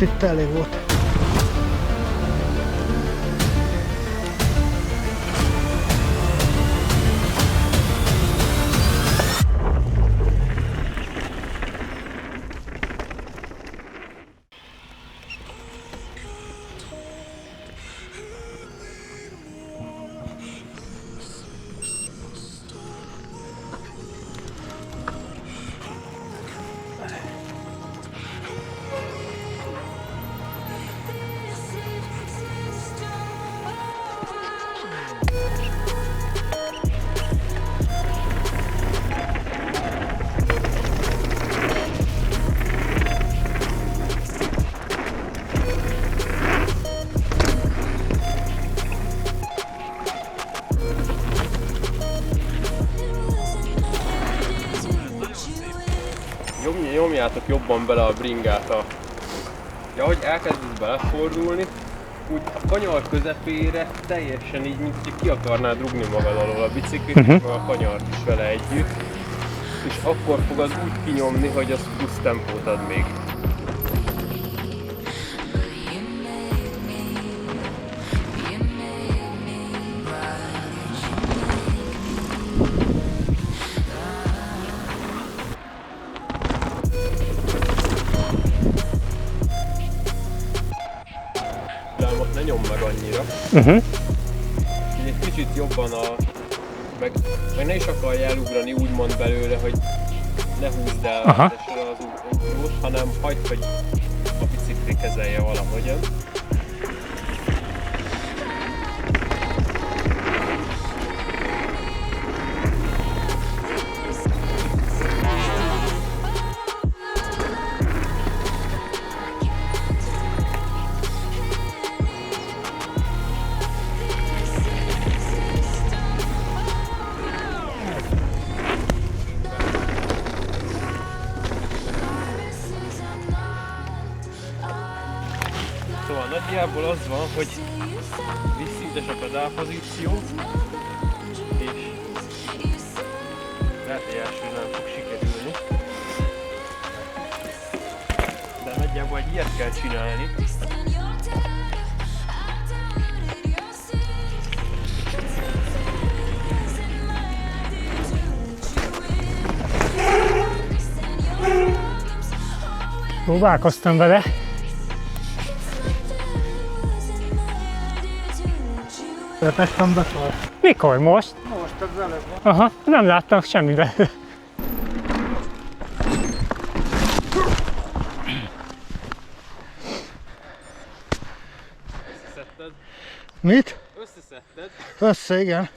most itt elég volt. Nyomjátok jobban bele a bringát ja, hogy elkezdesz belefordulni, úgy a kanyar közepére teljesen így, mint hogy ki akarnád rugni magad alól a biciklit, meg a kanyart is vele együtt, és akkor fogod úgy kinyomni, hogy az plusz tempót ad még. Ne nyom meg annyira. Így egy kicsit jobban meg ne is akarj elugrani úgymond belőle, hogy ne húzd el az ugrót, hanem hagyd, hogy a bicikli kezelje valahogyan. Szóval nagyjából az van, hogy vízszintes a pedálpozíció, és lehet, hogy elsőre nem fog sikerülni. De nagyjából egy ilyet kell csinálni. Próbálkoztam vele. Tettem be fel. Mikor? Most? Most az előbb. Aha, nem láttam semmi belőle. Összeszedted? Mit? Összeszedted? Össze, igen.